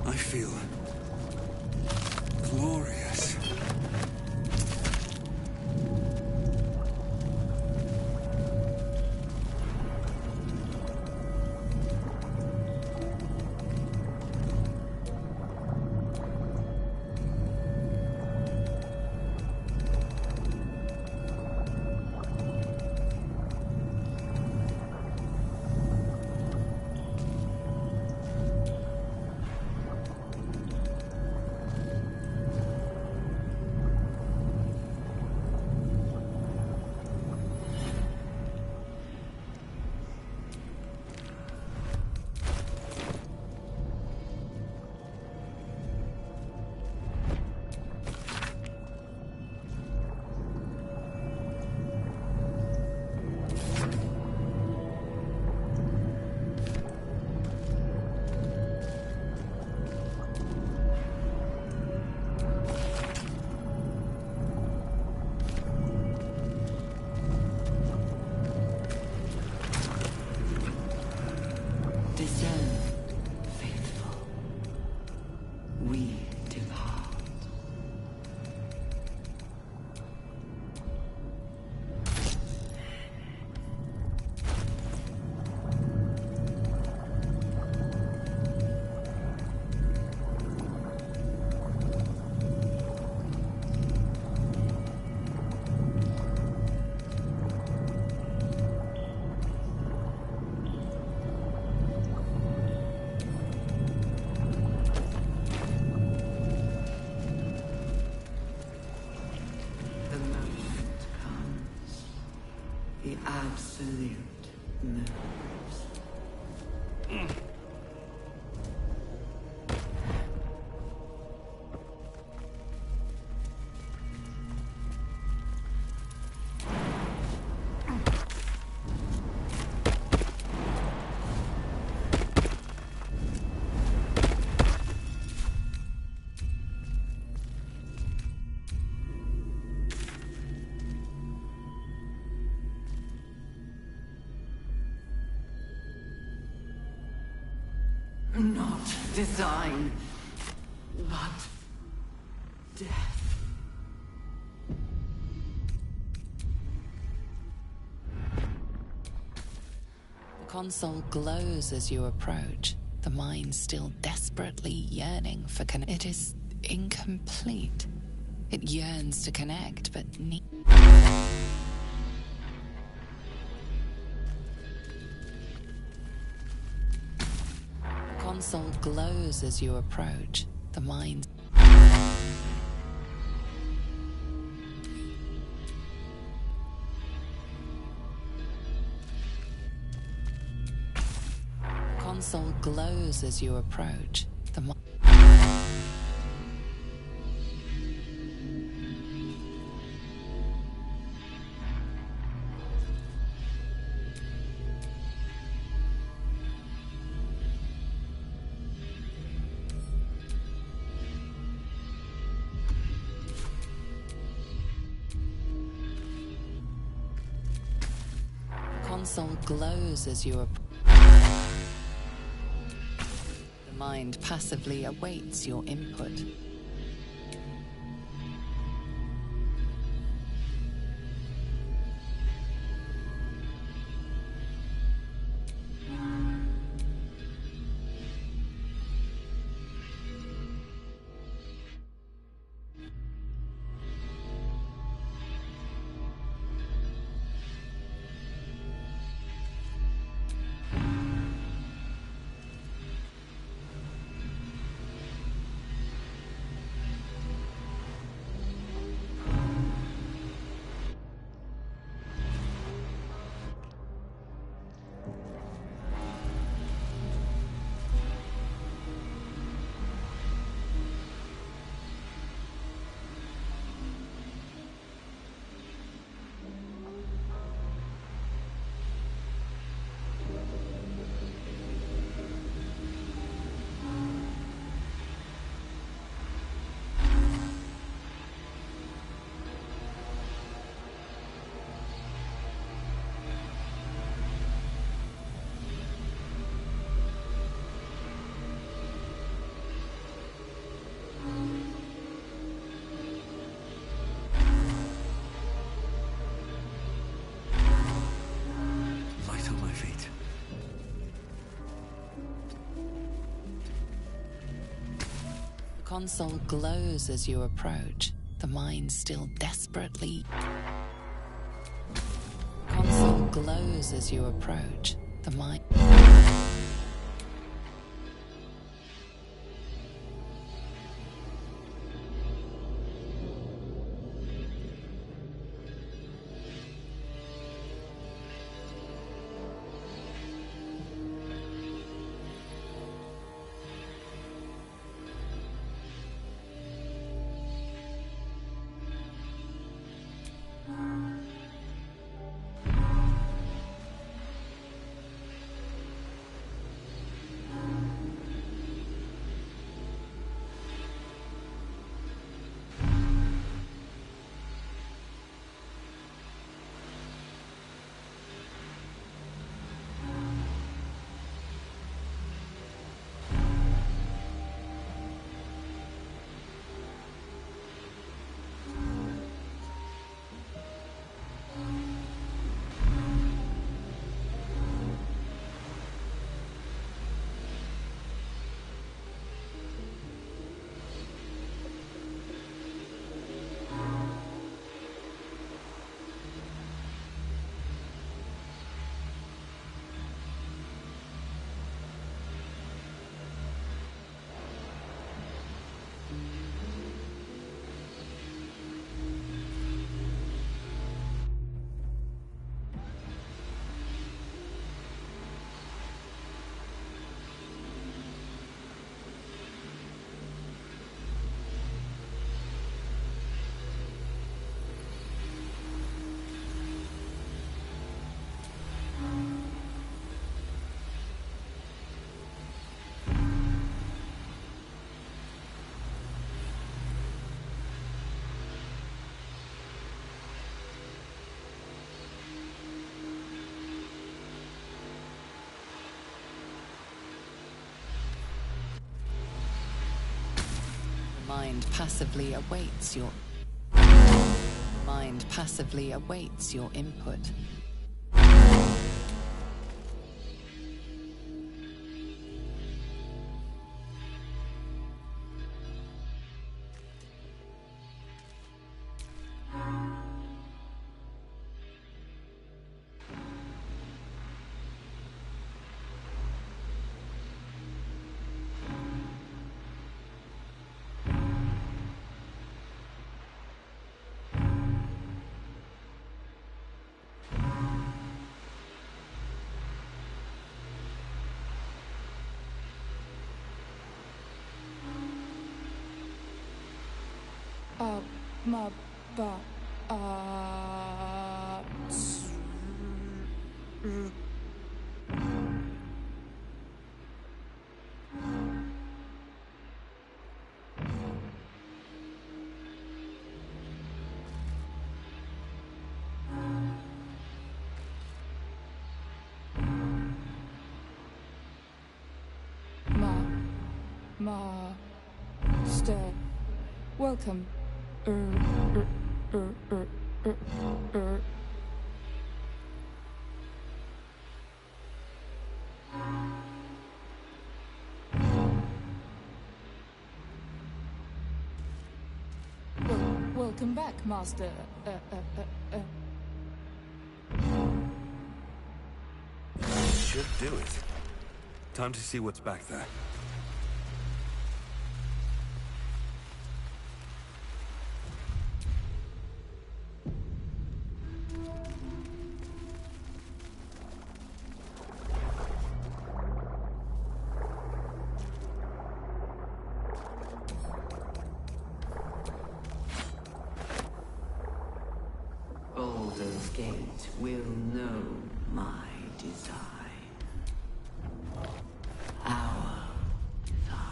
I feel glorious. Absolute moves. Not design, but death. The console glows as you approach, the mind still desperately yearning for It is incomplete. It yearns to connect, but The console glows as you approach, the mind. The console glows as you approach, the mind. Console glows as you approach. The mind passively awaits your input. Console glows as you approach, the mind still desperately. Console glows as you approach, the mind. Mind passively awaits your input. Ma ba Master. Welcome. Welcome back, Master. Should do it. Time to see what's back there. Baldur's Gate will know my design. Our design.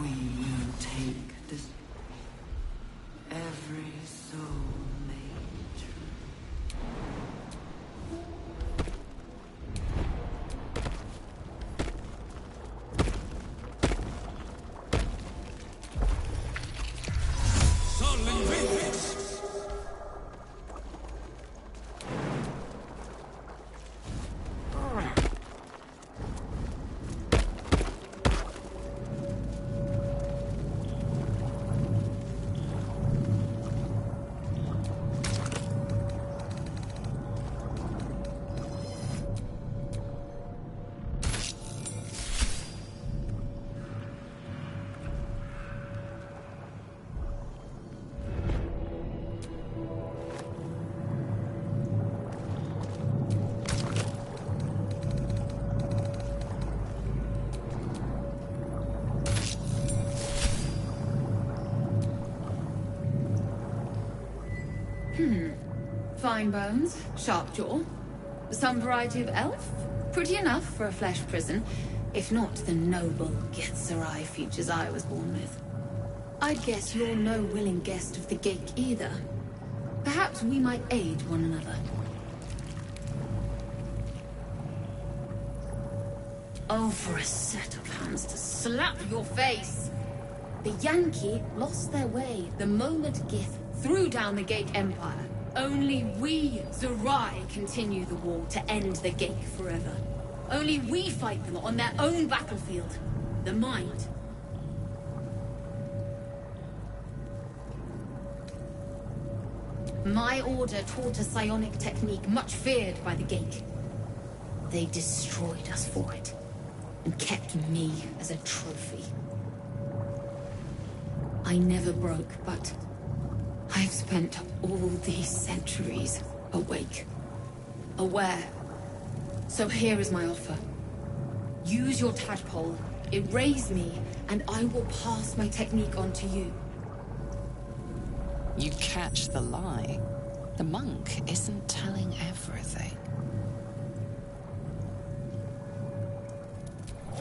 We will take this fine bones, sharp jaw. Some variety of elf? Pretty enough for a flesh prison, if not the noble Githzerai features I was born with. I'd guess you're no willing guest of the gate either. Perhaps we might aid one another. Oh, for a set of hands to slap your face! The Yankee lost their way the moment Gith threw down the Gate Empire. Only we, Zerai, continue the war to end the Gate forever. Only we fight them on their own battlefield. The mind. My order taught a psionic technique much feared by the Gate. They destroyed us for it, and kept me as a trophy. I never broke, but I've spent all these centuries awake, aware. So here is my offer. Use your tadpole, erase me, and I will pass my technique on to you. You catch the lie. The monk isn't telling everything.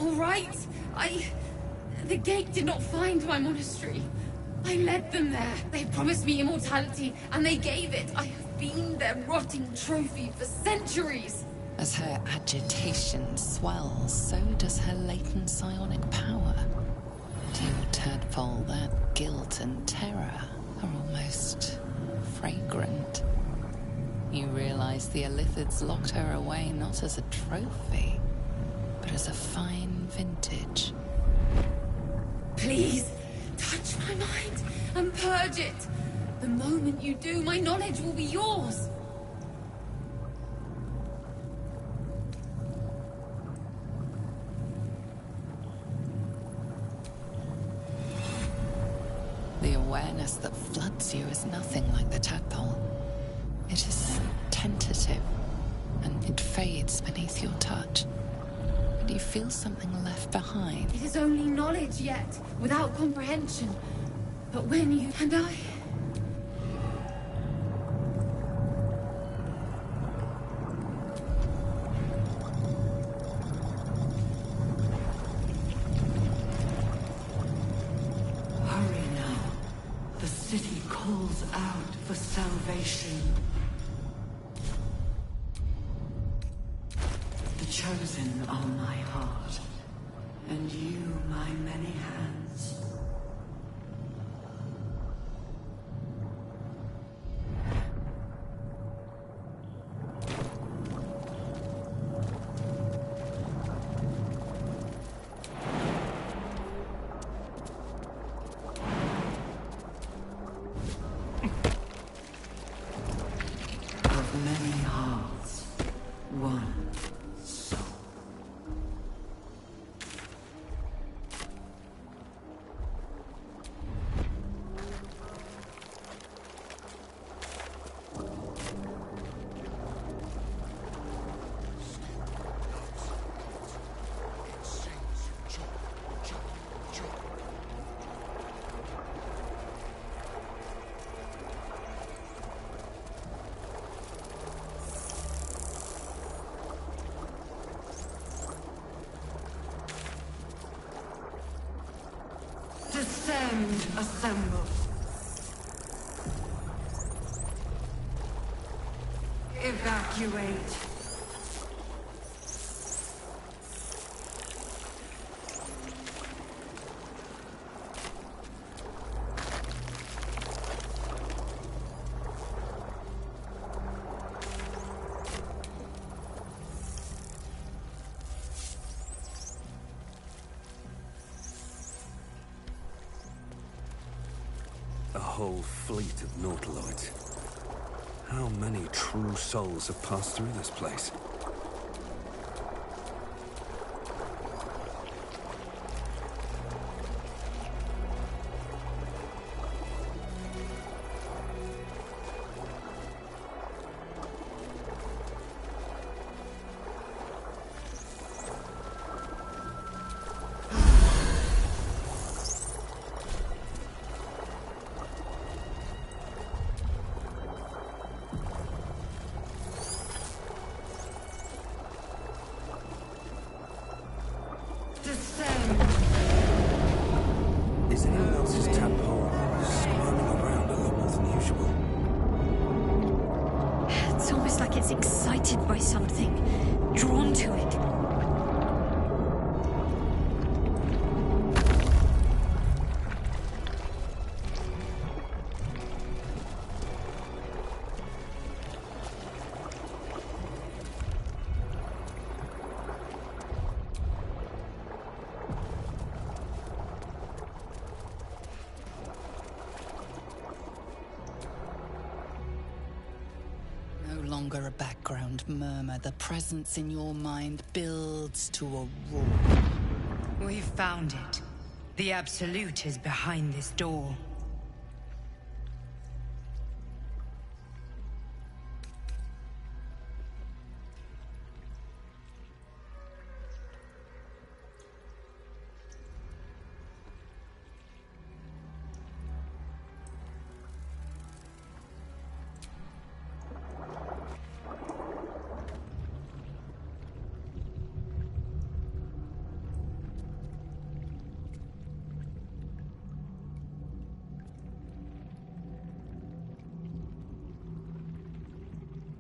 All right, the Gate did not find my monastery. I led them there. They promised me immortality, and they gave it. I have been their rotting trophy for centuries. As her agitation swells, so does her latent psionic power. To your tadpole, that guilt and terror are almost fragrant. You realize the Illithids locked her away not as a trophy, but as a fine vintage. Please, touch my mind and purge it. The moment you do, my knowledge will be yours. The awareness that floods you is nothing like the tadpole. It is tentative, and it fades beneath your touch. But you feel something left behind. It is only knowledge yet, without comprehension. But when you and I... Hurry now. The city calls out for salvation. The chosen are my heart, and you my many hands. Of many hearts, one soul. Descend, assemble. Evacuate. A whole fleet of Nautiloids. How many true souls have passed through this place? almost like it's excited by something, drawn to it. No longer a background murmur. The presence in your mind builds to a roar. We've found it. The Absolute is behind this door.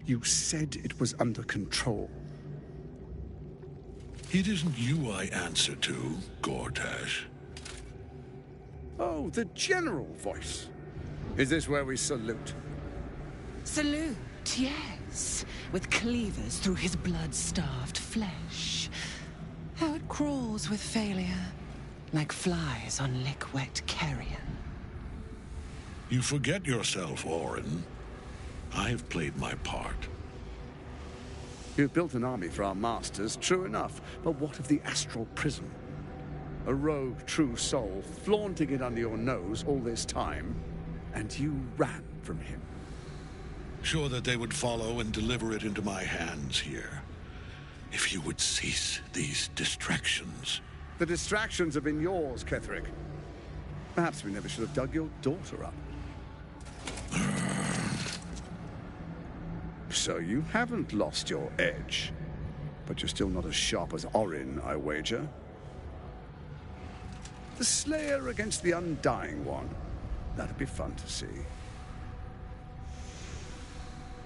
You said it was under control. It isn't you I answer to, Gortash. Oh, the general voice. Is this where we salute? Salute, yes. With cleavers through his blood-starved flesh. How it crawls with failure, like flies on lick-wet carrion. You forget yourself, Orin. I've played my part. You've built an army for our masters, true enough. But what of the astral prism? A rogue true soul flaunting it under your nose all this time, and you ran from him. Sure that they would follow and deliver it into my hands here. If you would cease these distractions. The distractions have been yours, Ketherick. Perhaps we never should have dug your daughter up. So you haven't lost your edge. But you're still not as sharp as Orin, I wager. The Slayer against the Undying One. That'd be fun to see.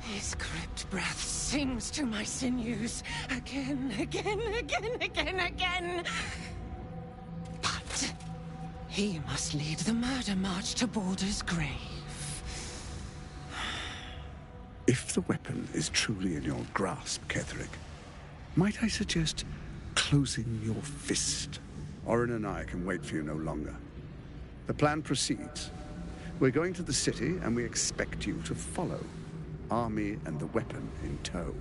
His crypt breath sings to my sinews. Again, again, again, again, again. But he must lead the murder march to Baldur's grave. If the weapon is truly in your grasp, Ketherick, might I suggest closing your fist? Orin and I can wait for you no longer. The plan proceeds. We're going to the city, and we expect you to follow. Army and the weapon in tow.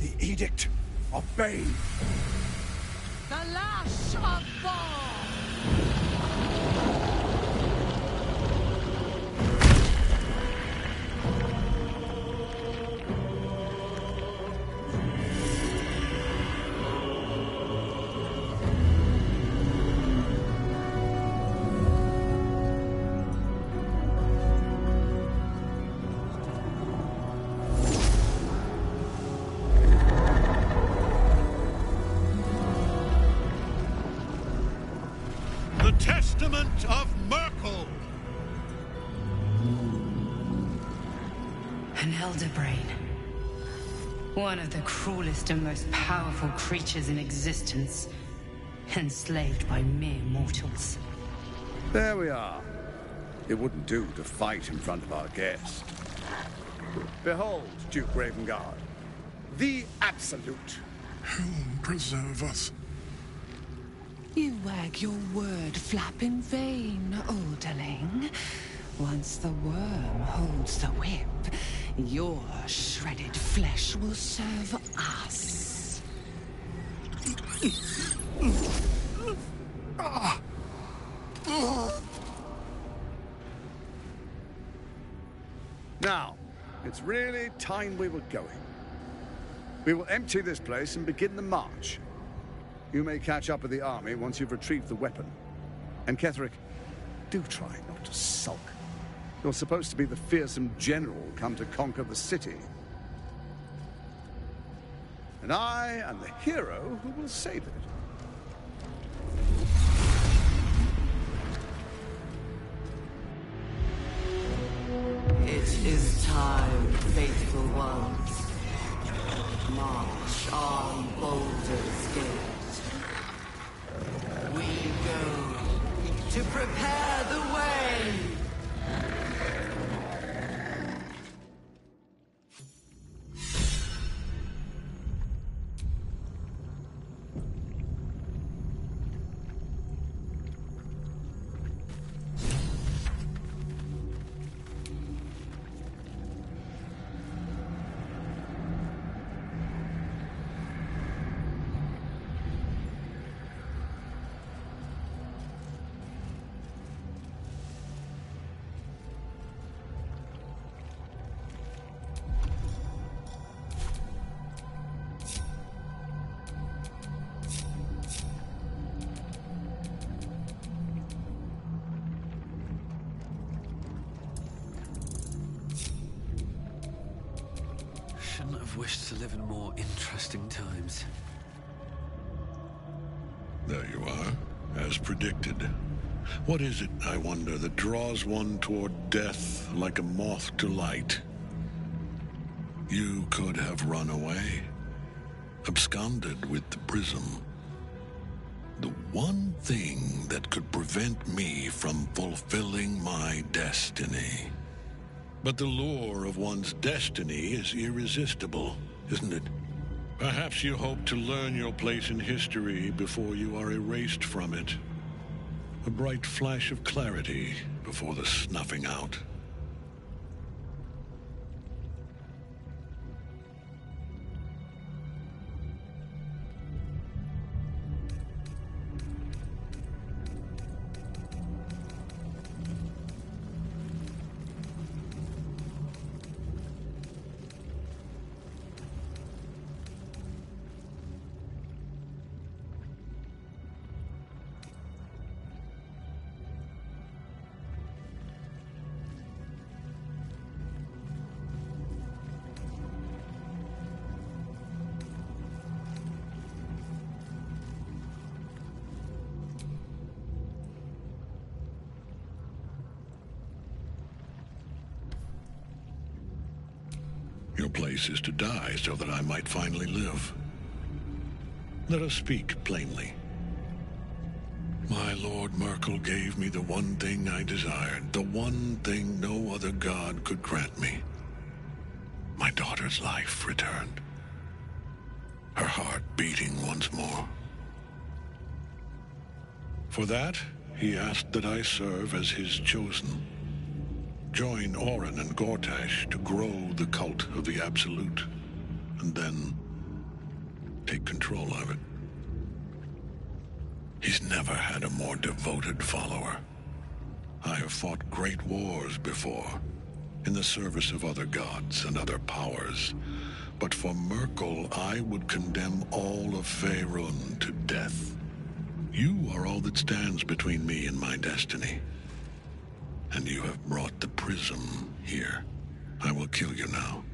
The edict. Obey. The lash of Baal! Testament of Merkel! An elder brain. One of the cruelest and most powerful creatures in existence. Enslaved by mere mortals. There we are. It wouldn't do to fight in front of our guest. Behold, Duke Ravengard. The Absolute. Whom preserve us? You wag your word flap in vain, Alderling. Once the worm holds the whip, your shredded flesh will serve us. Now, it's really time we were going. We will empty this place and begin the march. You may catch up with the army once you've retrieved the weapon. And Ketherick, do try not to sulk. You're supposed to be the fearsome general come to conquer the city. And I am the hero who will save it. It is time. time, faithful ones. March on Baldur's Gate. We go to prepare the way! Shouldn't have wished to live in more interesting times. There you are, as predicted. What is it, I wonder, that draws one toward death like a moth to light? You could have run away, absconded with the prism. The one thing that could prevent me from fulfilling my destiny. But the lure of one's destiny is irresistible, isn't it? Perhaps you hope to learn your place in history before you are erased from it. A bright flash of clarity before the snuffing out. Your place is to die so that I might finally live. Let us speak plainly. My Lord Merkel gave me the one thing I desired, the one thing no other god could grant me. My daughter's life returned. Her heart beating once more. For that, he asked that I serve as his chosen. Join Orin and Gortash to grow the cult of the Absolute, and then take control of it. He's never had a more devoted follower. I have fought great wars before, in the service of other gods and other powers, but for Merkel I would condemn all of Faerun to death. You are all that stands between me and my destiny. And you have brought the prism here. I will kill you now.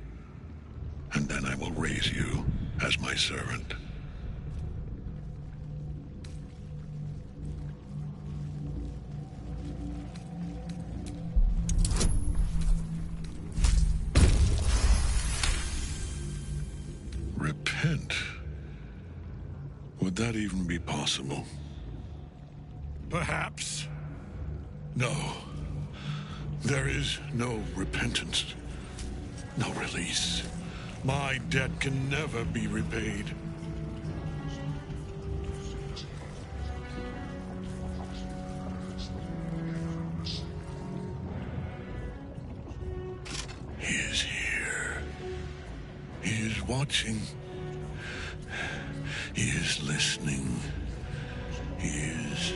And then I will raise you as my servant. Repent? Would that even be possible? Perhaps. No. There is no repentance, no release. My debt can never be repaid. He is here. He is watching. He is listening. He is...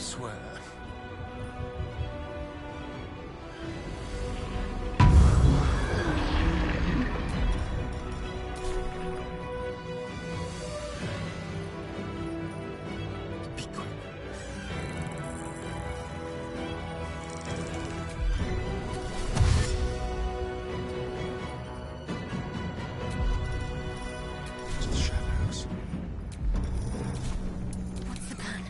swear. Be quick. To the shadows. What's the plan?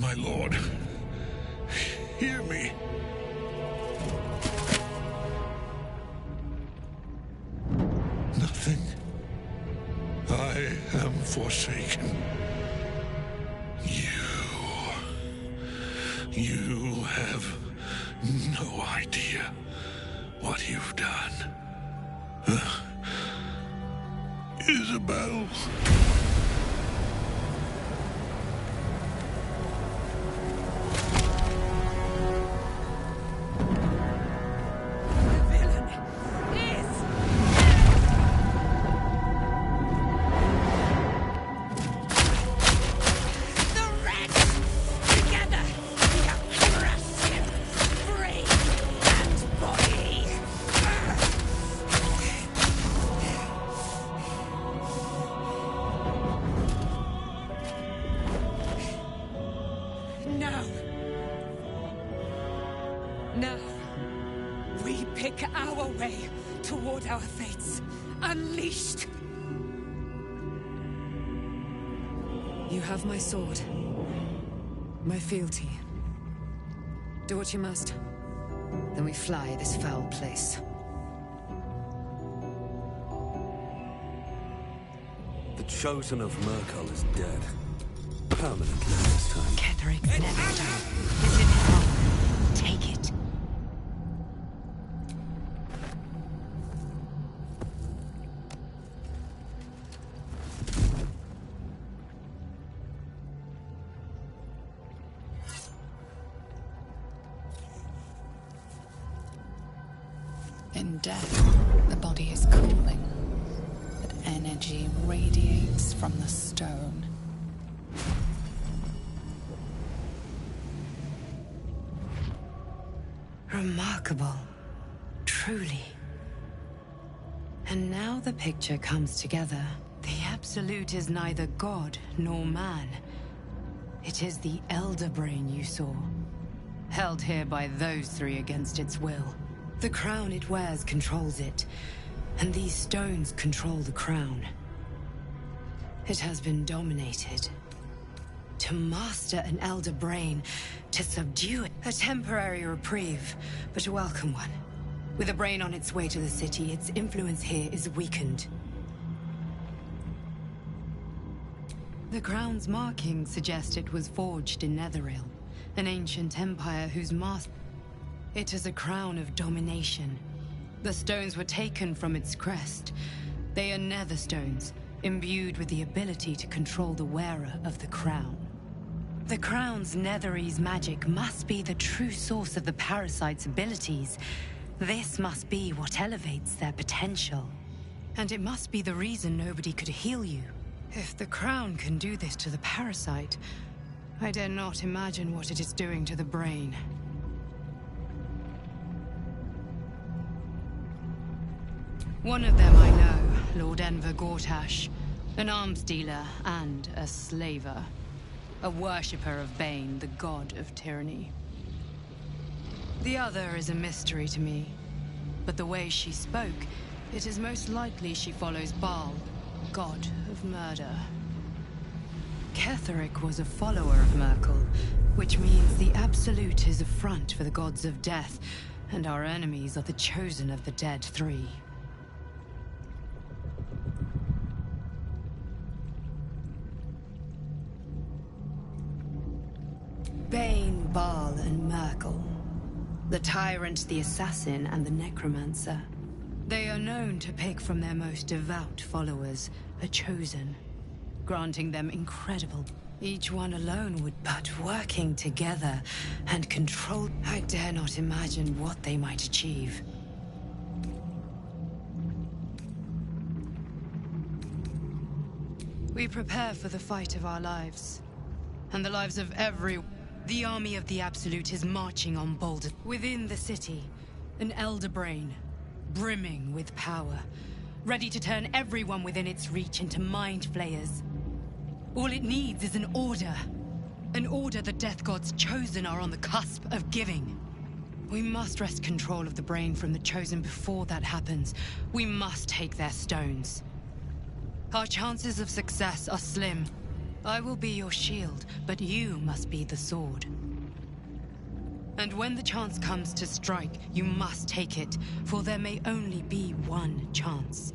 My lord, hear me. Nothing. I am forsaken. You have no idea what you've done. Isabel. Now, we pick our way toward our fates, unleashed. You have my sword, my fealty. Do what you must. Then we fly this foul place. The Chosen of Merkel is dead. Permanently this time. Ketheric's never done. This is wrong. Take it. In death, the body is cooling, but energy radiates from the stone. Remarkable. Truly. And now the picture comes together. The Absolute is neither god nor man. It is the Elder Brain you saw, held here by those three against its will. The crown it wears controls it, and these stones control the crown. It has been dominated. To master an Elder Brain, to subdue it. A temporary reprieve, but a welcome one. With a brain on its way to the city, its influence here is weakened. The crown's markings suggest it was forged in Netheril, an ancient empire whose master... It is a crown of domination. The stones were taken from its crest. They are nether stones, imbued with the ability to control the wearer of the crown. The crown's Netherese magic must be the true source of the parasite's abilities. This must be what elevates their potential. And it must be the reason nobody could heal you. If the crown can do this to the parasite, I dare not imagine what it is doing to the brain. One of them I know, Lord Enver Gortash, an arms dealer and a slaver. A worshipper of Bane, the god of tyranny. The other is a mystery to me, but the way she spoke, it is most likely she follows Baal, god of murder. Ketheric was a follower of Merkel, which means the Absolute is a front for the gods of death, and our enemies are the chosen of the dead three. Bane, Baal, and Merkel. The Tyrant, the Assassin, and the Necromancer. They are known to pick from their most devout followers, a chosen, granting them incredible... Each one alone would, but working together and control... I dare not imagine what they might achieve. We prepare for the fight of our lives, and the lives of every... The army of the Absolute is marching on Boulder. Within the city, an Elder Brain, brimming with power, ready to turn everyone within its reach into mind flayers. All it needs is an order. An order the Death Gods chosen are on the cusp of giving. We must wrest control of the brain from the Chosen before that happens. We must take their stones. Our chances of success are slim, I will be your shield, but you must be the sword. And when the chance comes to strike, you must take it, for there may only be one chance.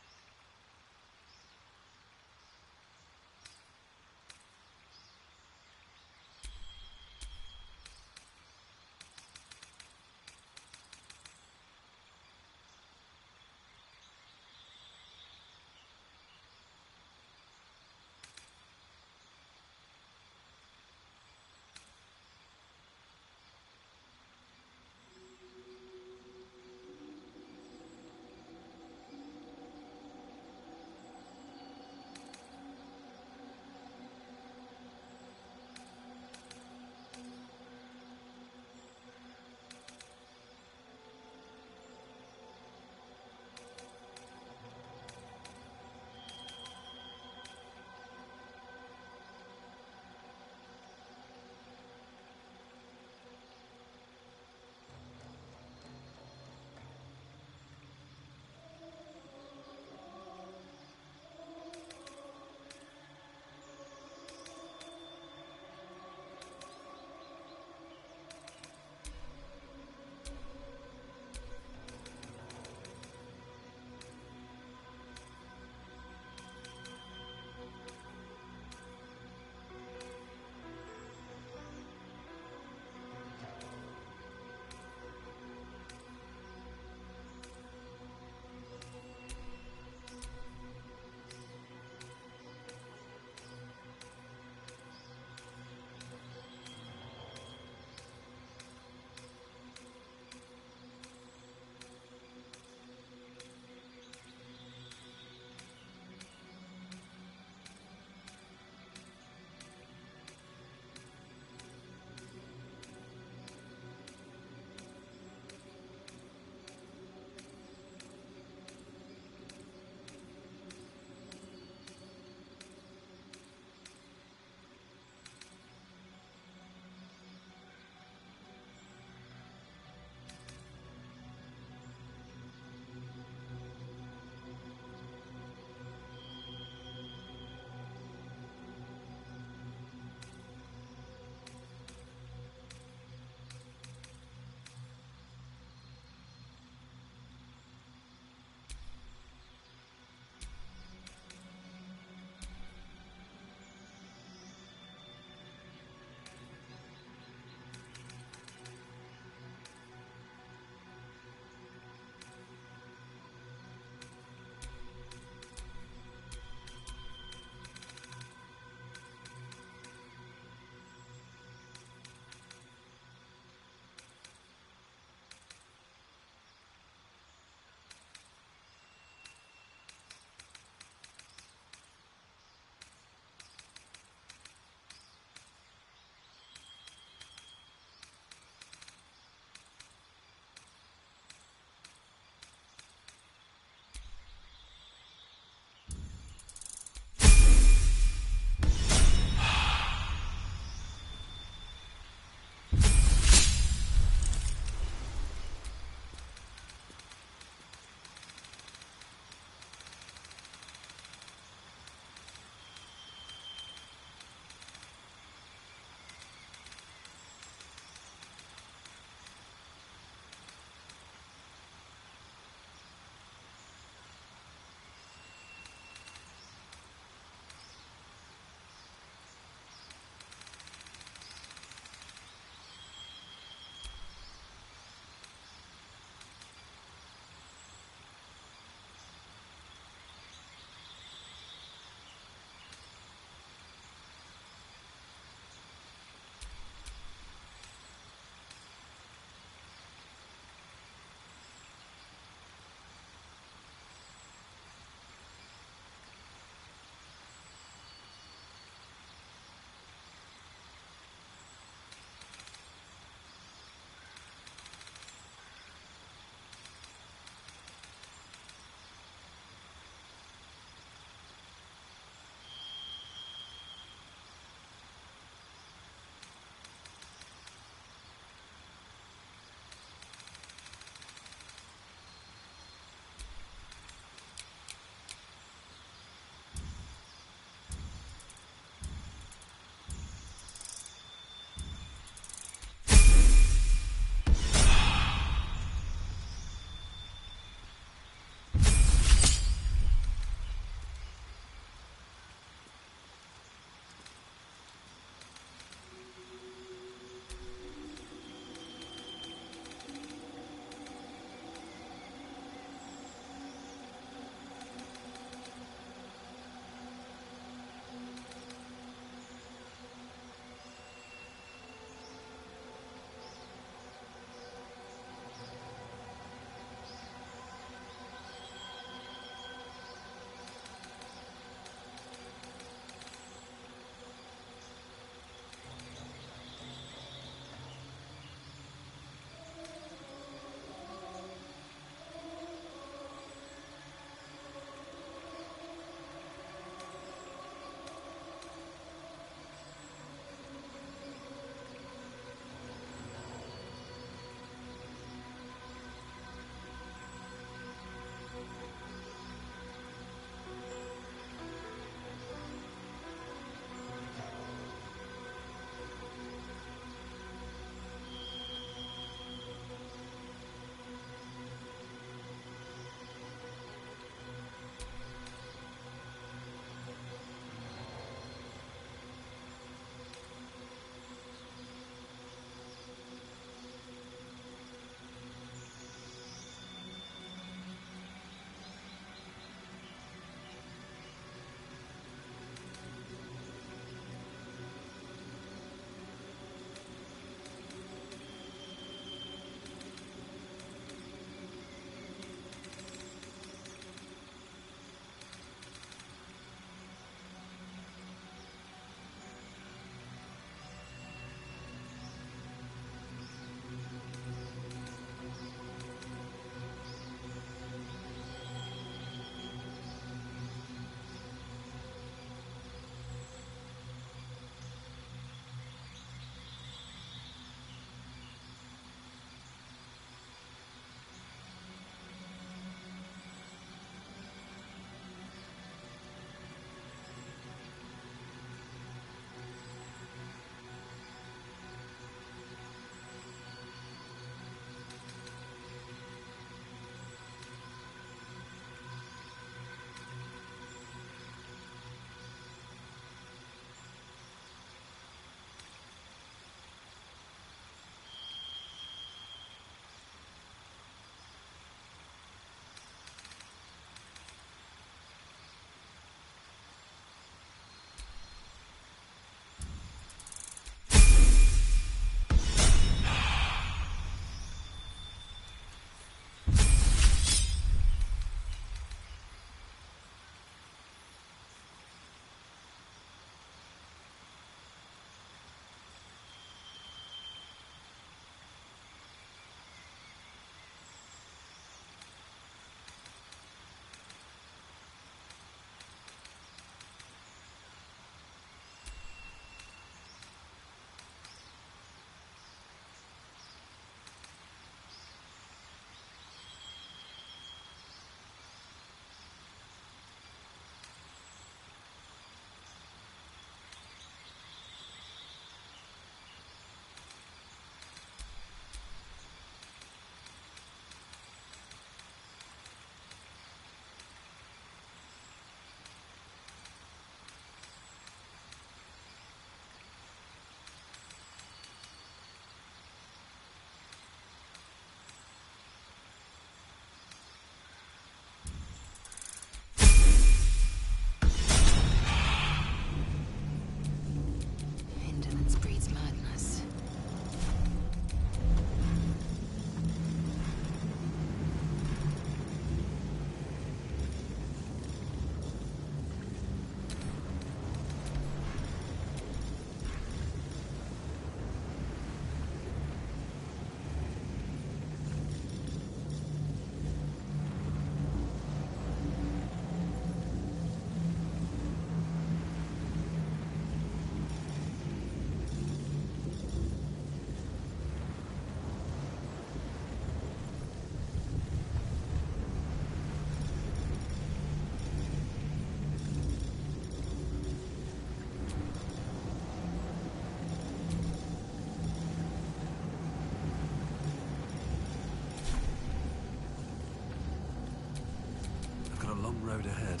road ahead.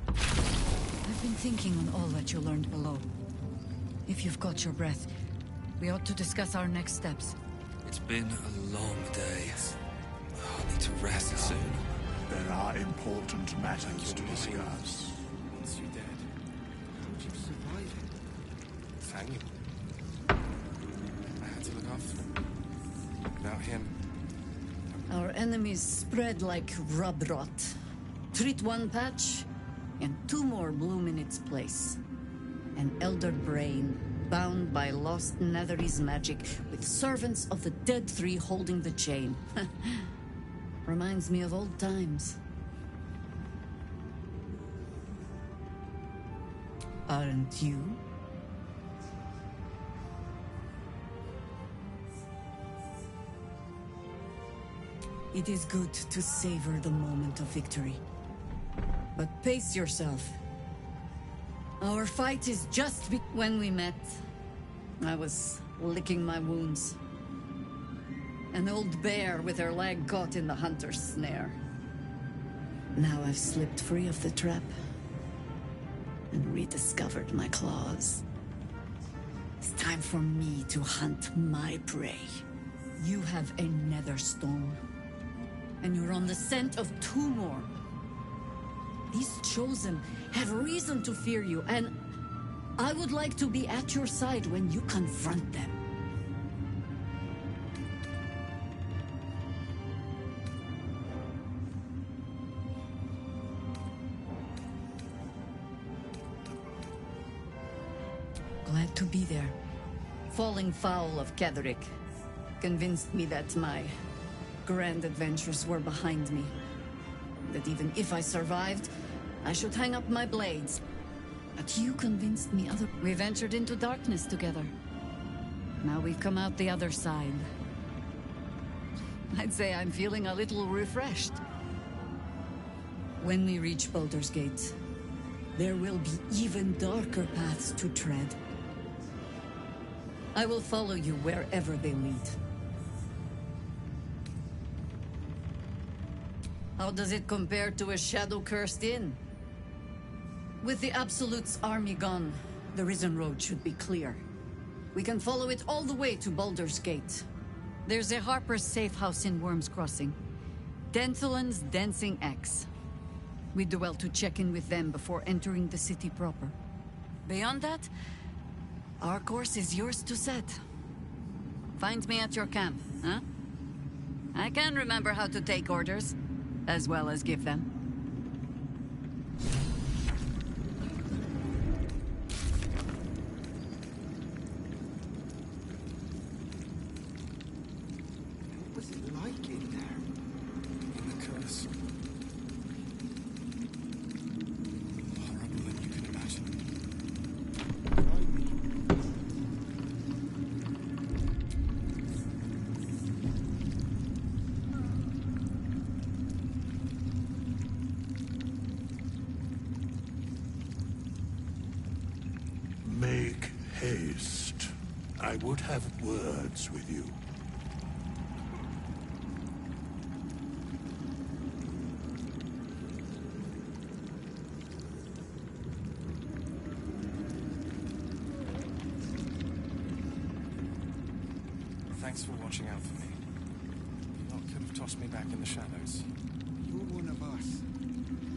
I've been thinking on all that you learned below. If you've got your breath, we ought to discuss our next steps. It's been a long day. I need to rest soon. There are important matters to discuss. Once you're dead, how'd you survive it? Samuel. I had to look after him. Without him... Our enemies spread like rub rot. Treat one patch, and two more bloom in its place. An elder brain, bound by lost Netherese magic, with servants of the Dead Three holding the chain. Reminds me of old times. Aren't you? It is good to savor the moment of victory. But pace yourself. Our fight is just when we met, I was licking my wounds. An old bear with her leg caught in the hunter's snare. Now I've slipped free of the trap and rediscovered my claws. It's time for me to hunt my prey. You have a nether stone, and you're on the scent of two more. These chosen have reason to fear you, and I would like to be at your side when you confront them. Glad to be there. Falling foul of Ketheric convinced me that my grand adventures were behind me. That even if I survived, I should hang up my blades. But you convinced me we ventured into darkness together. Now we've come out the other side. I'd say I'm feeling a little refreshed. When we reach Baldur's Gate, there will be even darker paths to tread. I will follow you wherever they lead. How does it compare to a shadow-cursed inn? With the Absolute's army gone, the Risen Road should be clear. We can follow it all the way to Baldur's Gate. There's a Harper's safe house in Worm's Crossing. Denthalen's Dancing X. We do well to check in with them before entering the city proper. Beyond that, our course is yours to set. Find me at your camp, huh? I can remember how to take orders, as well as give them. What was it like in there? In the curse. Horrible than you can imagine. Make haste. I would have words with you. Thanks for watching out for me. You lot could have tossed me back in the shadows. You're one of us.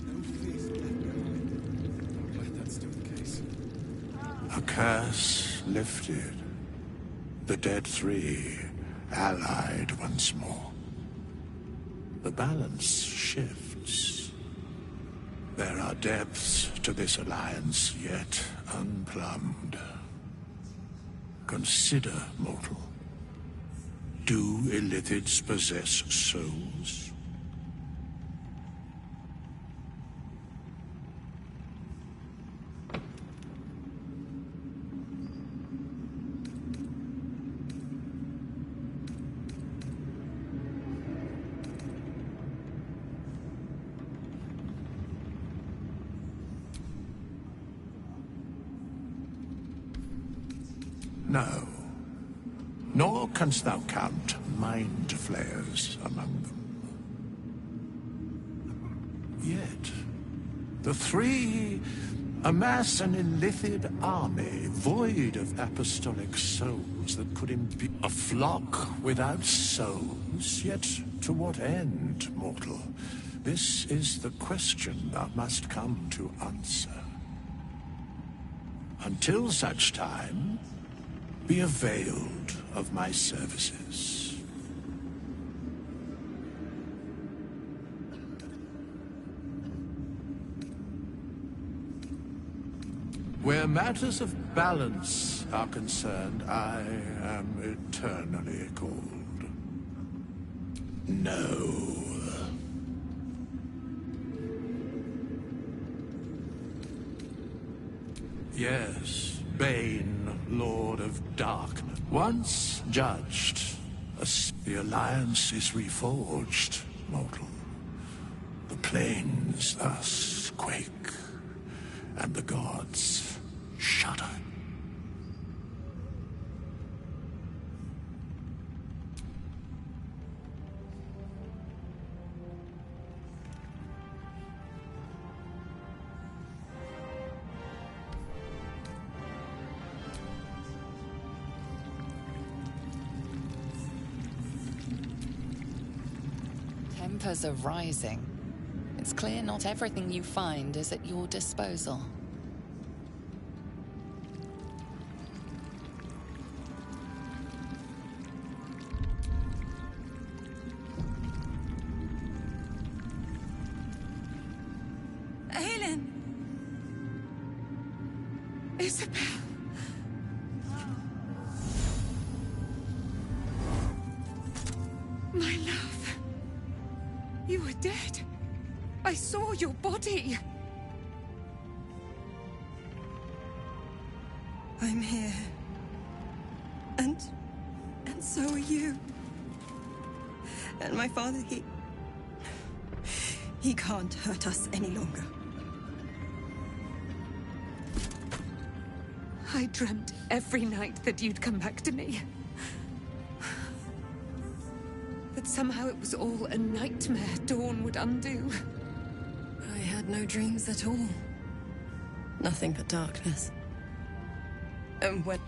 No face left behind. I'm glad that's still the case. A curse lifted. The Dead Three allied once more. The balance shifts. There are depths to this alliance yet unplumbed. Consider, mortal. Do illithids possess souls? No. Nor canst thou count mind flayers among them. yet. The three amass an illithid army, void of apostolic souls that could imbue a flock without souls, yet to what end, mortal? This is the question thou must come to answer. Until such time, be availed of my services. Where matters of balance are concerned, I am eternally cold. No. Yes, Bane, Lord of Darkness. Once judged, the Alliance is reforged, mortal. The plains thus quake, and the gods shudder. Tempers are rising. It's clear not everything you find is at your disposal. Helen! Isabel! My love. You were dead. I saw your body. I'm here. And so are you. And my father, he can't hurt us any longer. I dreamt every night that you'd come back to me. That somehow it was all a nightmare Dawn would undo. I had no dreams at all. Nothing but darkness. And when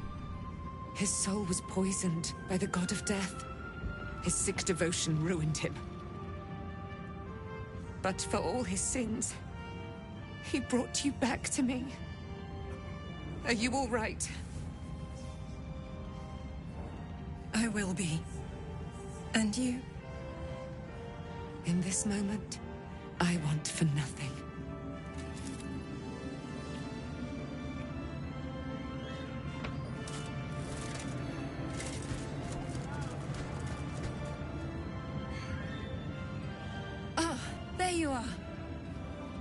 his soul was poisoned by the god of death, his sick devotion ruined him. But for all his sins, he brought you back to me. Are you all right? I will be. And you? In this moment, I want for nothing. Ah, there you are.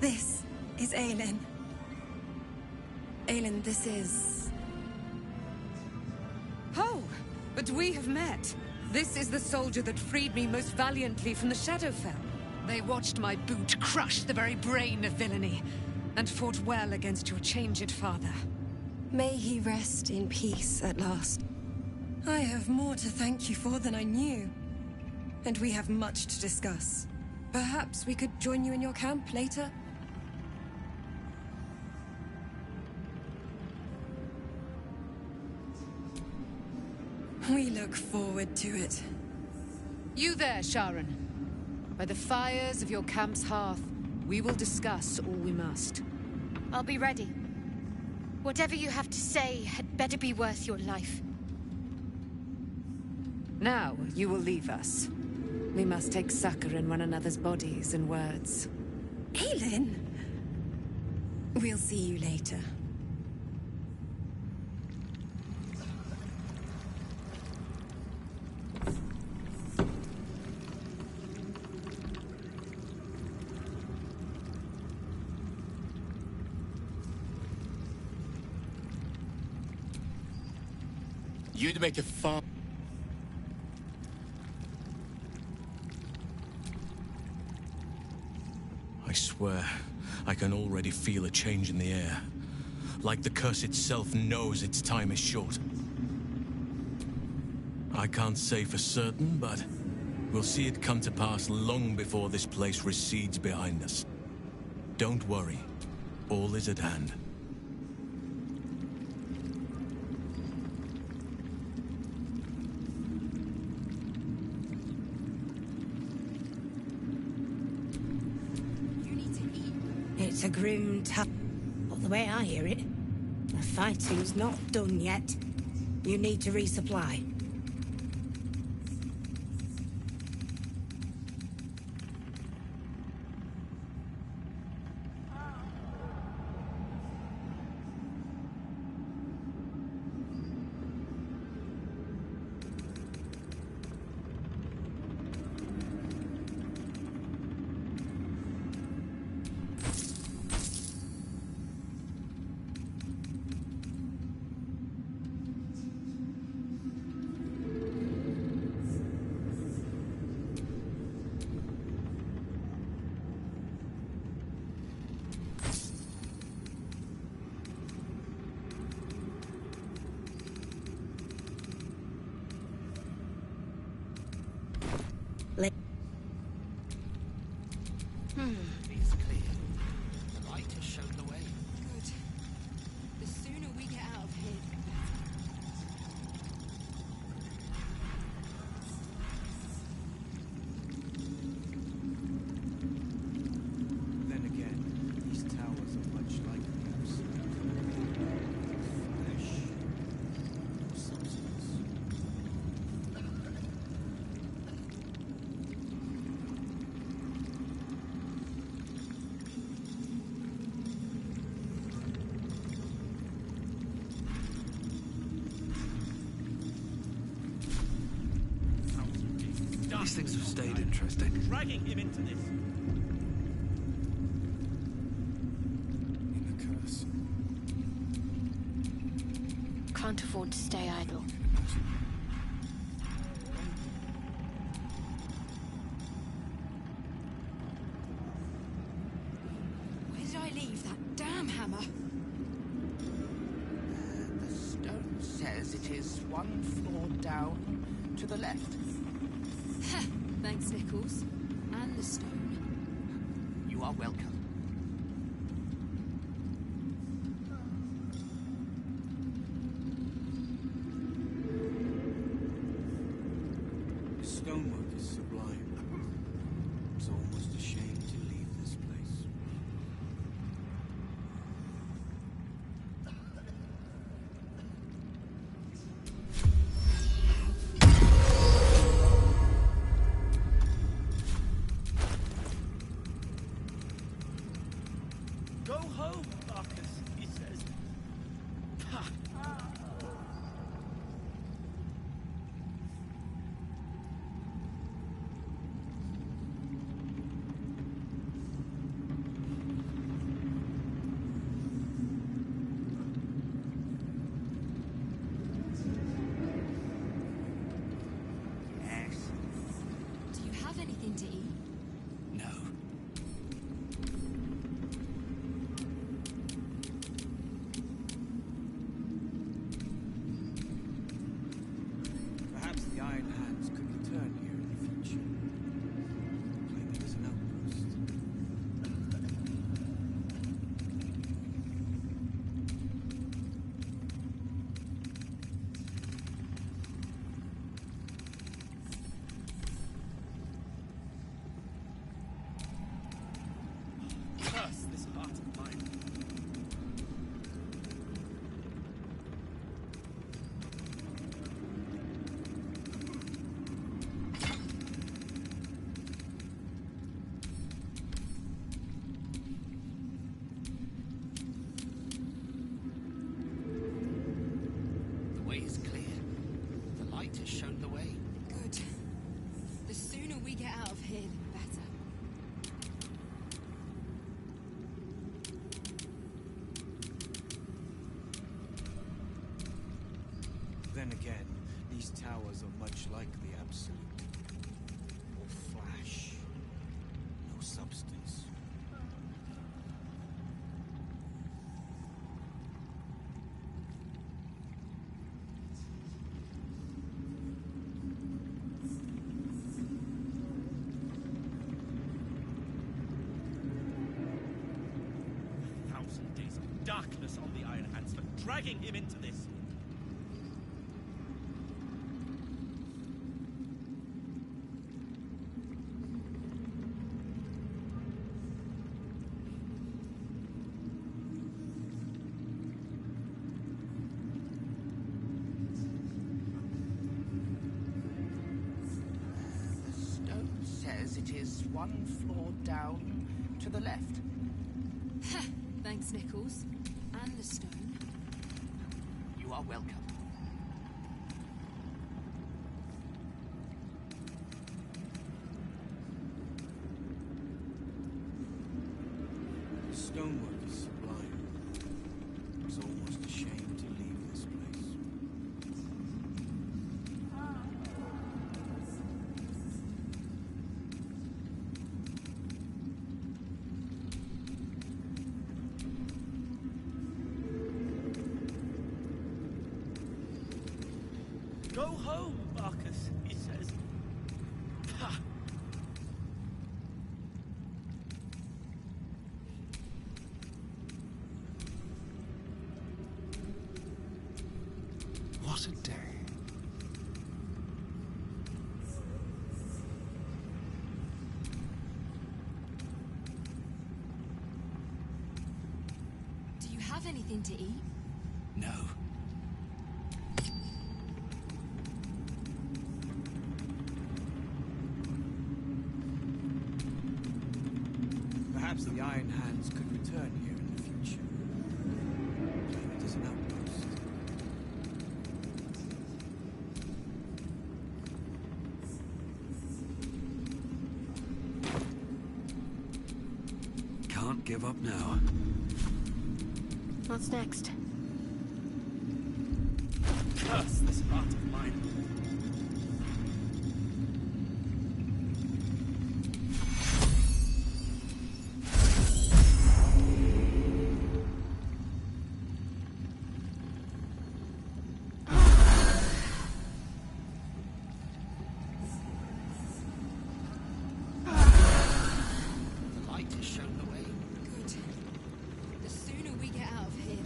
This is Aelin. Aelin, this is... Oh, but we have met. This is the soldier that freed me most valiantly from the Shadowfell. They watched my boot crush the very brain of villainy, and fought well against your changed father. May he rest in peace at last. I have more to thank you for than I knew. And we have much to discuss. Perhaps we could join you in your camp later? We look forward to it. You there, Sharon. By the fires of your camp's hearth, we will discuss all we must. I'll be ready. Whatever you have to say had better be worth your life. Now, you will leave us. We must take succor in one another's bodies and words. Aelin! We'll see you later. You'd make a far... I swear, I can already feel a change in the air. Like the curse itself knows its time is short. I can't say for certain, but we'll see it come to pass long before this place recedes behind us. Don't worry. All is at hand. It's a grim tough. Well, the way I hear it, the fighting's not done yet. You need to resupply. It's clear. The light has shown the way. Good. The sooner we get out of here, the better. Then again, these towers are much like the absolute. Flesh. No substance. These things have stayed interesting. Dragging him into this. In the curse. Can't afford to stay idle. Where did I leave that damn hammer? The stone says it is one floor down to the left. Thanks, Nichols. And the stone. You are welcome. The stonework is sublime. It's almost a shame to leave this place. Go home, Marcus, he says. Ha! Yes. Do you have anything to eat? No. Perhaps the Iron Hands could return here in the future. Claim it as an outpost. Curse this heart of mine. The way is clear. The light has shown the way. Good. The sooner we get out of here, the better. Then again, these towers are much like the absolute. All flash. No substance. dragging him into this? It is one floor down to the left. Thanks, Nichols. And the stone. You are welcome. The stonework is sublime. It's almost a shame to leave this place. Go home, Marcus, he says. Ha! What a day. Do you have anything to eat? No. Perhaps the Iron Hands could return here in the future. Claim it as an outpost. Can't give up now. What's next? Curse this heart of mine. The light has shown the way. Good. The sooner we get out of here.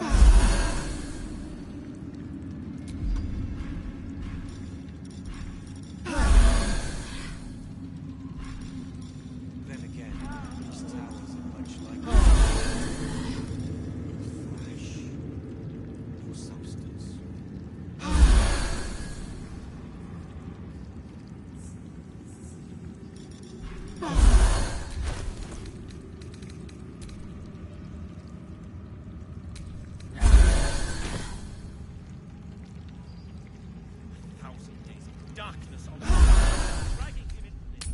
Then again, these towers are much like flash, no substance. Thousand days of darkness on dragging him into this.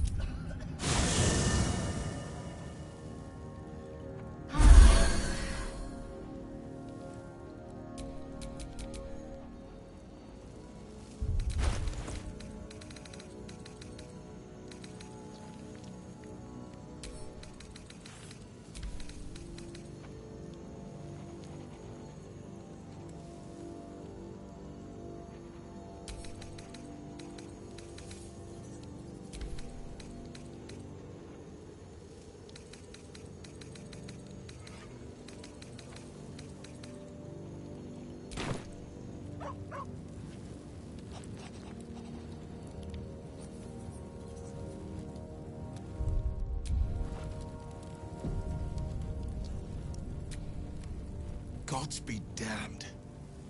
Gods be damned.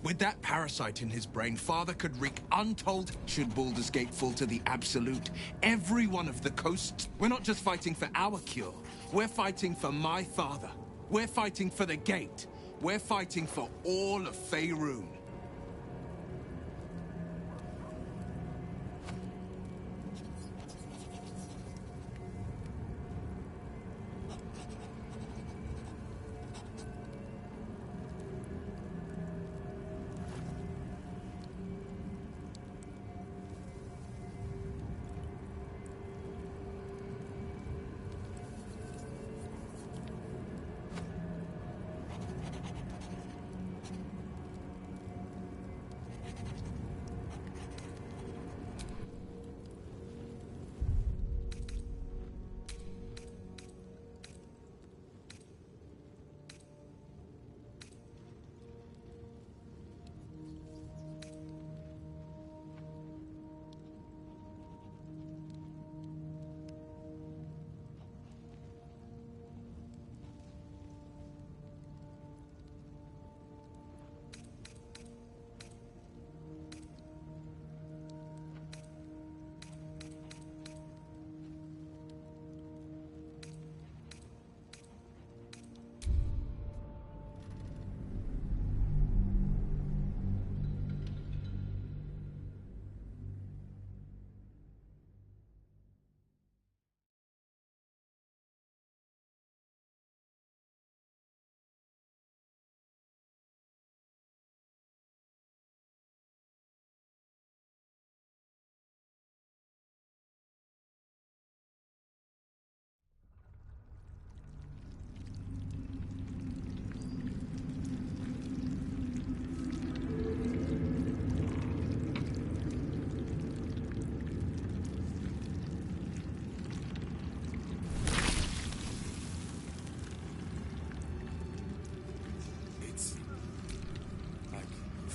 With that parasite in his brain, Father could wreak untold should Baldur's Gate fall to the Absolute. Every one of the coasts. We're not just fighting for our cure. We're fighting for my father. We're fighting for the Gate. We're fighting for all of Faerun.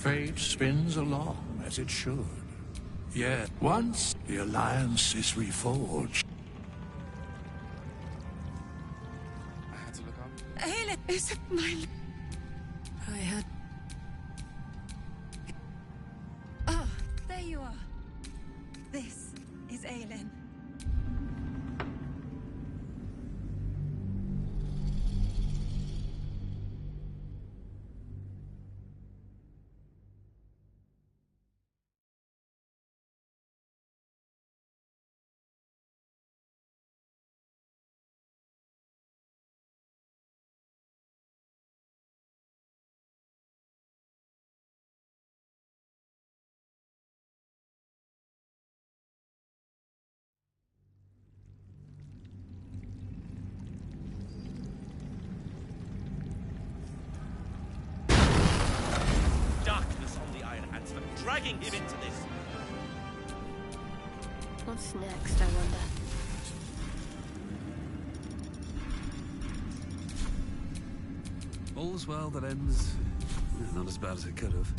Fate spins along as it should. Yet, once the Alliance is reforged... I had to look up. Aelin, is it my... I had... Ah, there you are. This is Aelin. Darkness on the Iron Hands for dragging him into this. What's next, I wonder? All's well that ends not as bad as it could have.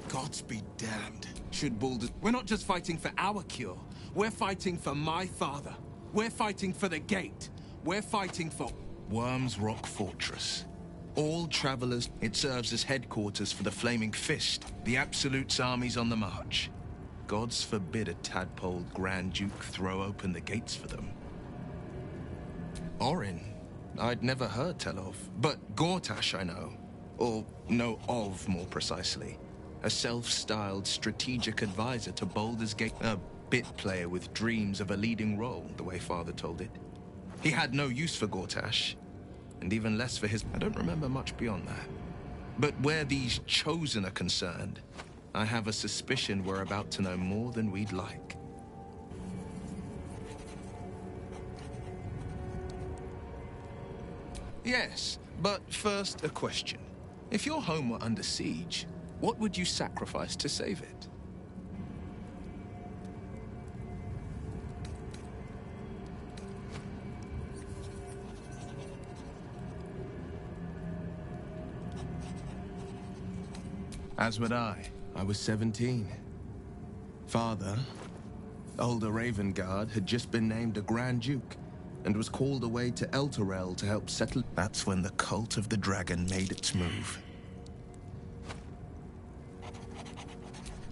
Gods be damned. Should Baldur's... We're not just fighting for our cure. We're fighting for my father. We're fighting for the gate. We're fighting for... Worm's Rock Fortress. All travelers, it serves as headquarters for the Flaming Fist, the Absolute's armies on the march. Gods forbid a tadpole Grand Duke throw open the gates for them. Orin, I'd never heard tell of, but Gortash I know. Or know of, more precisely. A self-styled strategic advisor to Baldur's Gate. A bit player with dreams of a leading role, the way Father told it. He had no use for Gortash, and even less for his... I don't remember much beyond that. But where these Chosen are concerned, I have a suspicion we're about to know more than we'd like. Yes, but first a question. If your home were under siege, what would you sacrifice to save it? As would I. I was 17. Father, older Ravengard, had just been named a Grand Duke and was called away to Elturel to help settle... That's when the cult of the dragon made its move.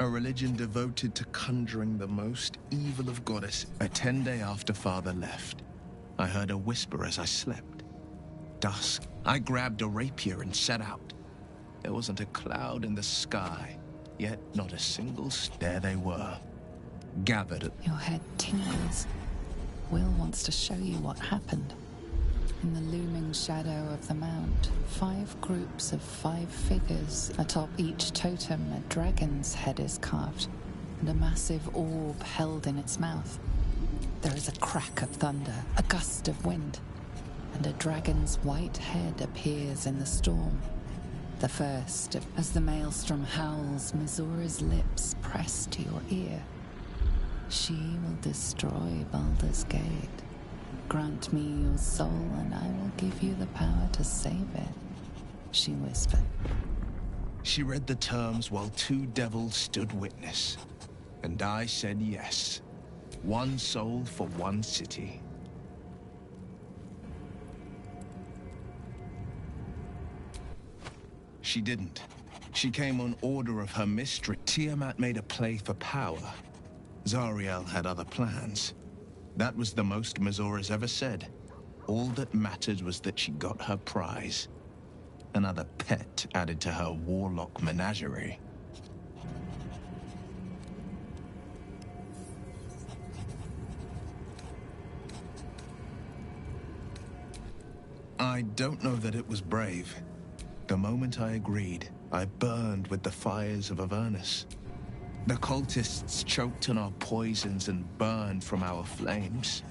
A religion devoted to conjuring the most evil of goddesses. A 10-day after Father left, I heard a whisper as I slept. Dusk. I grabbed a rapier and set out. There wasn't a cloud in the sky, yet not a single... There they were, gathered at... Your head tingles. Will wants to show you what happened. In the looming shadow of the mount, 5 groups of 5 figures. Atop each totem, a dragon's head is carved, and a massive orb held in its mouth. There is a crack of thunder, a gust of wind, and a dragon's white head appears in the storm. The first, as the maelstrom howls, Mizura's lips press to your ear. She will destroy Baldur's Gate. Grant me your soul, and I will give you the power to save it, she whispered. She read the terms while 2 devils stood witness. And I said yes. 1 soul for 1 city. She didn't. She came on order of her mistress. Tiamat made a play for power. Zariel had other plans. That was the most Mizura's ever said. All that mattered was that she got her prize. Another pet added to her warlock menagerie. I don't know that it was brave. The moment I agreed, I burned with the fires of Avernus. The cultists choked on our poisons and burned from our flames.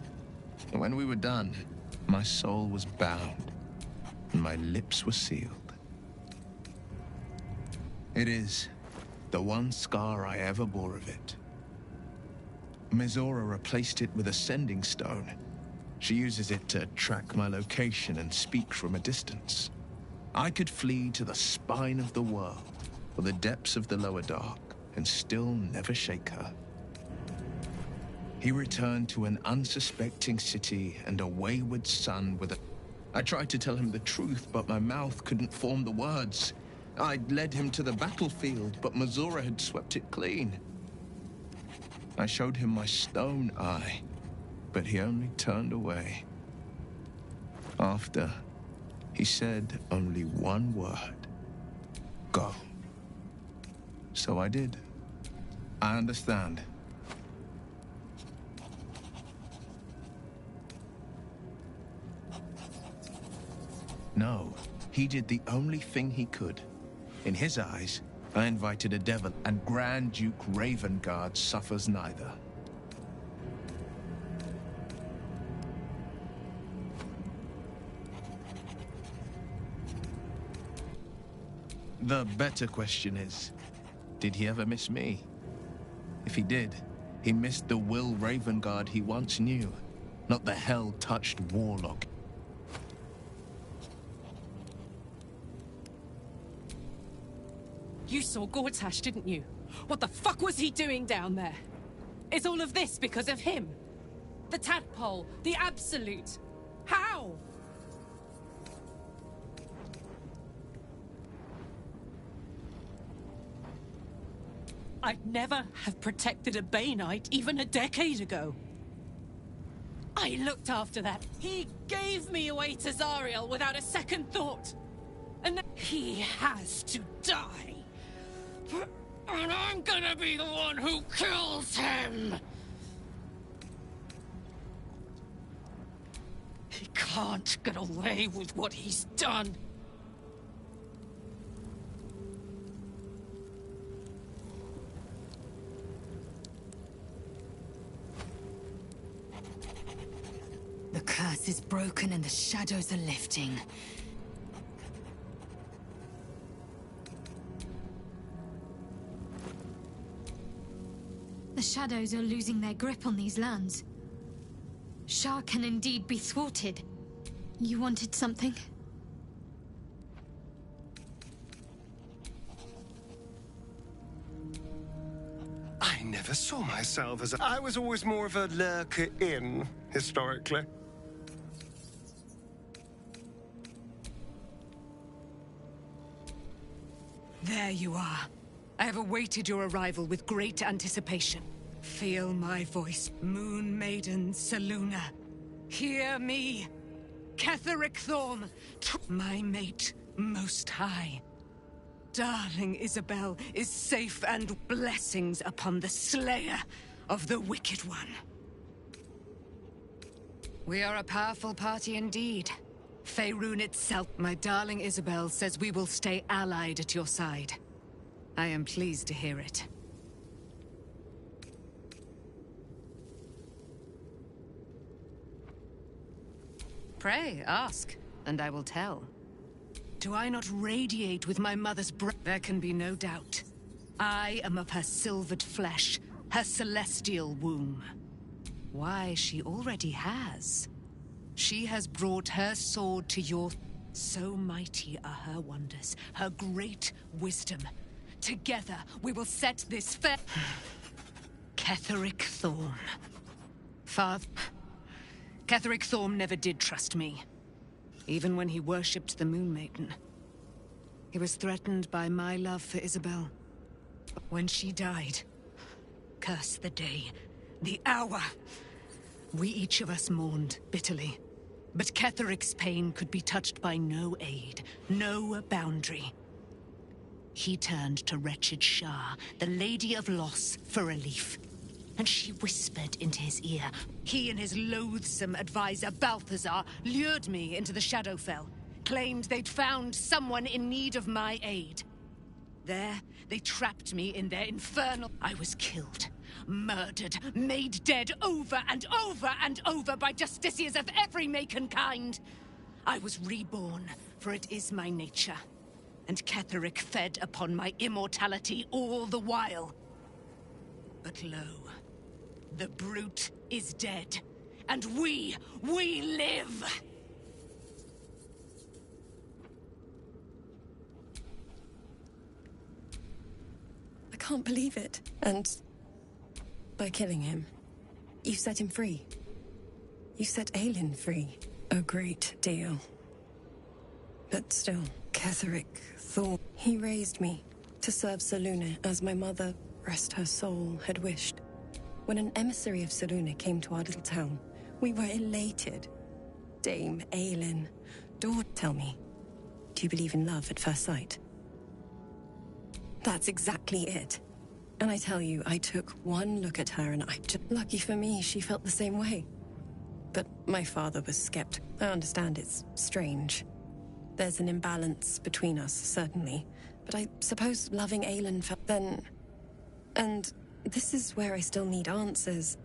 And when we were done, my soul was bound, and my lips were sealed. It is. The one scar I ever bore of it. Mizora replaced it with a sending stone. She uses it to track my location and speak from a distance. I could flee to the spine of the world, or the depths of the lower dark, and still never shake her. He returned to an unsuspecting city and a wayward son with a... I tried to tell him the truth, but my mouth couldn't form the words. I'd led him to the battlefield, but Mizora had swept it clean. I showed him my stone eye, but he only turned away. After, he said only one word. Go. So I did. I understand. No, he did the only thing he could. In his eyes, I invited a devil, and Grand Duke Ravengard suffers neither. The better question is, did he ever miss me? If he did, he missed the Will Ravengard he once knew, not the hell-touched warlock. You saw Gortash, didn't you? What the fuck was he doing down there? Is all of this because of him? The tadpole, the absolute. How? I'd never have protected a Bay Knight even a decade ago. I looked after that. He gave me away to Zariel without a second thought. And he has to die. And I'm gonna be the one who kills him! He can't get away with what he's done. The curse is broken and the shadows are lifting. The shadows are losing their grip on these lands. Shah can indeed be thwarted. You wanted something? I never saw myself as I was always more of a lurker-in, historically. There you are. I have awaited your arrival with great anticipation. Feel my voice, Moon Maiden Selûne. Hear me, Ketheric Thorm, my mate most high. Darling Isabel is safe, and blessings upon the slayer of the Wicked One. We are a powerful party indeed. Faerun itself, my darling Isabel, says we will stay allied at your side. I am pleased to hear it. Pray, ask, and I will tell. Do I not radiate with my mother's breath? There can be no doubt. I am of her silvered flesh, her celestial womb. Why, she already has. She has brought her sword to your... So mighty are her wonders, her great wisdom. Together, we will set this fair... Ketheric Thorm. Father... Ketheric Thorm never did trust me. Even when he worshipped the Moon Maiden. He was threatened by my love for Isabel. When she died, curse the day, the hour. We each of us mourned bitterly. But Ketheric's pain could be touched by no aid, no boundary. He turned to wretched Shah, the Lady of Loss, for relief. And she whispered into his ear. He and his loathsome advisor, Balthazar, lured me into the Shadowfell. Claimed they'd found someone in need of my aid. There, they trapped me in their infernal... I was killed, murdered, made dead over and over and over by justiciars of every make and kind. I was reborn, for it is my nature. and Ketheric fed upon my immortality all the while. But lo, the brute is dead, and we live! I can't believe it. And by killing him, you set him free. You set Aelin free. A great deal. But still, Ketheric thought he raised me to serve Selûne as my mother, rest her soul, had wished. When an emissary of Selûne came to our little town, we were elated. Dame Aelin, tell me, do you believe in love at first sight? That's exactly it. And I tell you, I took one look at her and lucky for me, she felt the same way. But my father was skeptical. I understand it's strange. There's an imbalance between us, certainly. But I suppose loving Aelin felt then... And this is where I still need answers.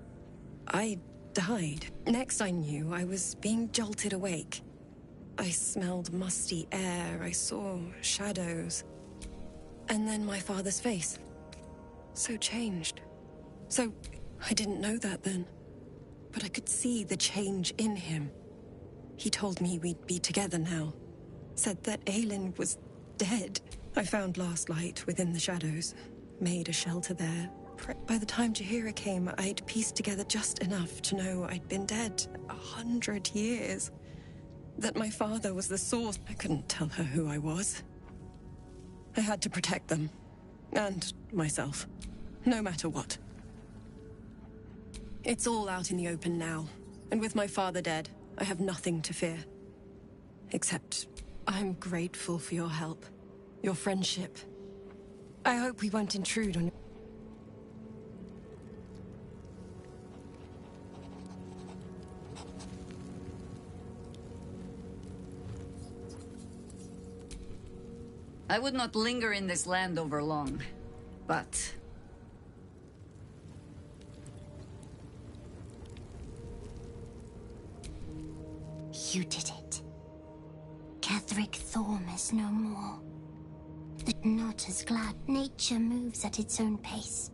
I died. Next I knew, I was being jolted awake. I smelled musty air, I saw shadows. And then my father's face. So changed. So, I didn't know that then. But I could see the change in him. He told me we'd be together now. Said that Aelin was dead. I found last light within the shadows. Made a shelter there. By the time Jaheira came, I'd pieced together just enough to know I'd been dead 100 years. That my father was the source. I couldn't tell her who I was. I had to protect them. And myself. No matter what. It's all out in the open now. And with my father dead, I have nothing to fear. Except, I'm grateful for your help. Your friendship. I hope we won't intrude on... I would not linger in this land over long, but... You did it. Ketheric Thorm is no more. Not as glad. Nature moves at its own pace.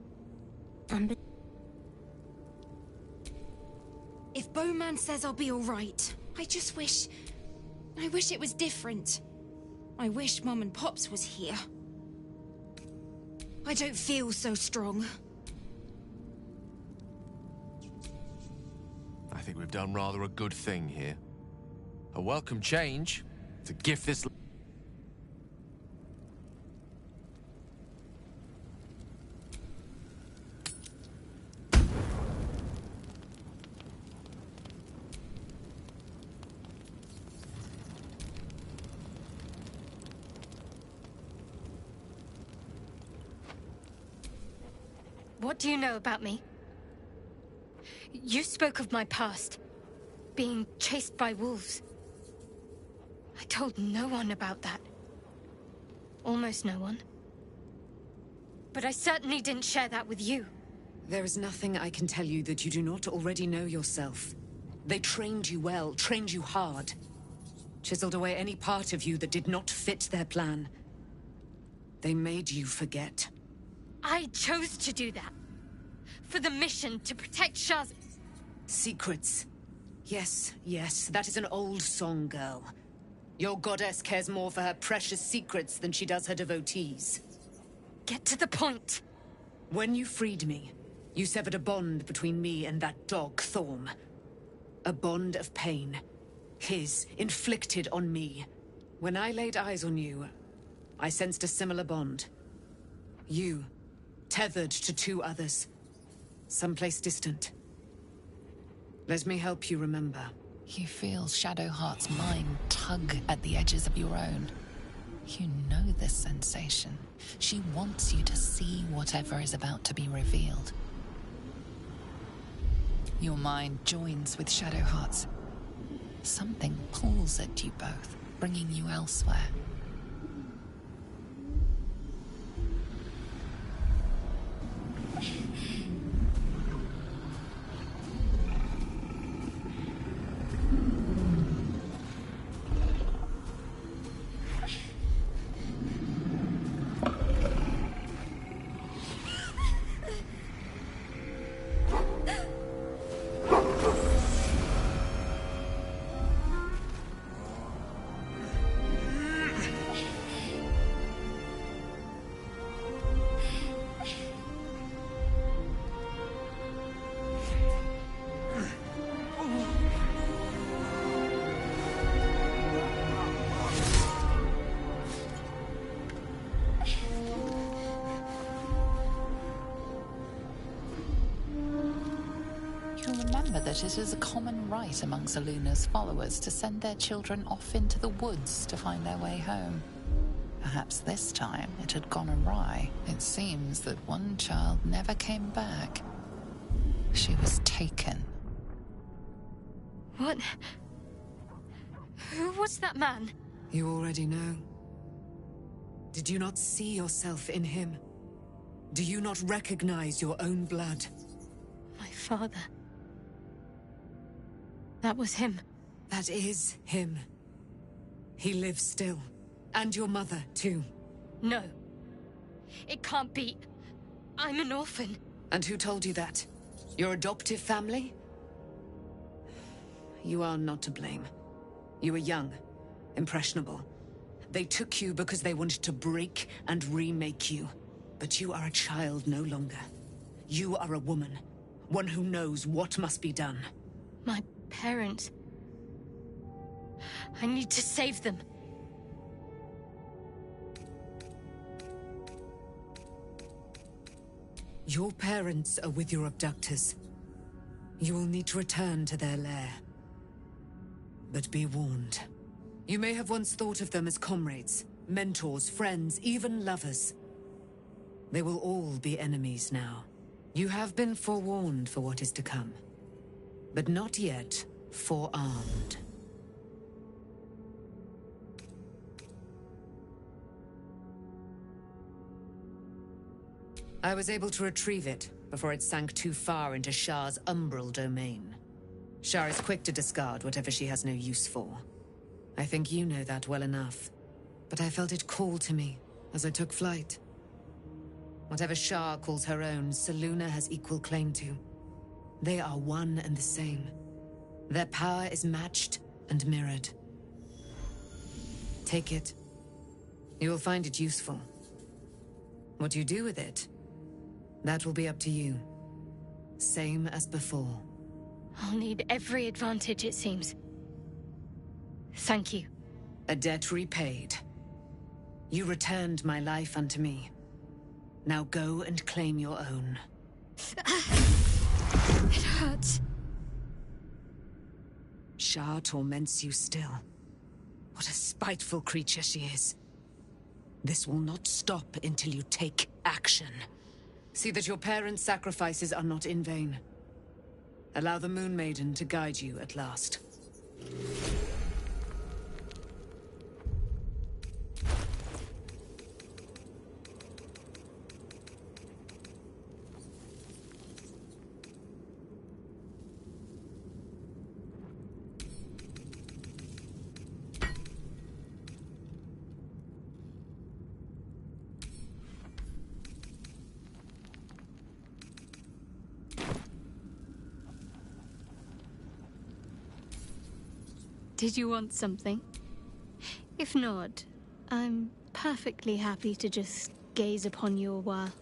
If Bowman says I'll be alright, I just wish... I wish it was different. I wish Mum and Pops was here. I don't feel so strong. I think we've done rather a good thing here. A welcome change to gift this... What do you know about me? You spoke of my past. Being chased by wolves. I told no one about that. Almost no one. But I certainly didn't share that with you. There is nothing I can tell you that you do not already know yourself. They trained you well, trained you hard. Chiseled away any part of you that did not fit their plan. They made you forget. I chose to do that. For the mission to protect Shaz... Secrets. Yes, yes, that is an old song, girl. Your goddess cares more for her precious secrets than she does her devotees. Get to the point. When you freed me, you severed a bond between me and that dog, Thorm. A bond of pain. His, inflicted on me. When I laid eyes on you, I sensed a similar bond. You, tethered to two others. Someplace distant. Let me help you remember. You feel Shadowheart's mind tug at the edges of your own. You know this sensation. She wants you to see whatever is about to be revealed. Your mind joins with Shadowheart's. Something pulls at you both, bringing you elsewhere. You'll remember that it is a common right among Zeluna's followers to send their children off into the woods to find their way home. Perhaps this time it had gone awry. It seems that one child never came back. She was taken. What? Who was that man? You already know. Did you not see yourself in him? Do you not recognize your own blood? My father. That was him. That is him. He lives still. And your mother, too. No. It can't be. I'm an orphan. And who told you that? Your adoptive family? You are not to blame. You were young, impressionable. They took you because they wanted to break and remake you. But you are a child no longer. You are a woman. One who knows what must be done. My parents. I need to save them. Your parents are with your abductors. You will need to return to their lair. But be warned. You may have once thought of them as comrades, mentors, friends, even lovers. They will all be enemies now. You have been forewarned for what is to come, but not yet forearmed. I was able to retrieve it before it sank too far into Shah's umbral domain. Shah is quick to discard whatever she has no use for. I think you know that well enough. But I felt it call to me as I took flight. Whatever Shah calls her own, Selûne has equal claim to. They are one and the same. Their power is matched and mirrored. Take it. You will find it useful. What you do with it, that will be up to you. Same as before. I'll need every advantage, it seems. Thank you. A debt repaid. You returned my life unto me. Now go and claim your own. It hurts. Shah torments you still. What a spiteful creature she is. This will not stop until you take action. See that your parents' sacrifices are not in vain. Allow the Moon Maiden to guide you at last. Did you want something? If not, I'm perfectly happy to just gaze upon you a while.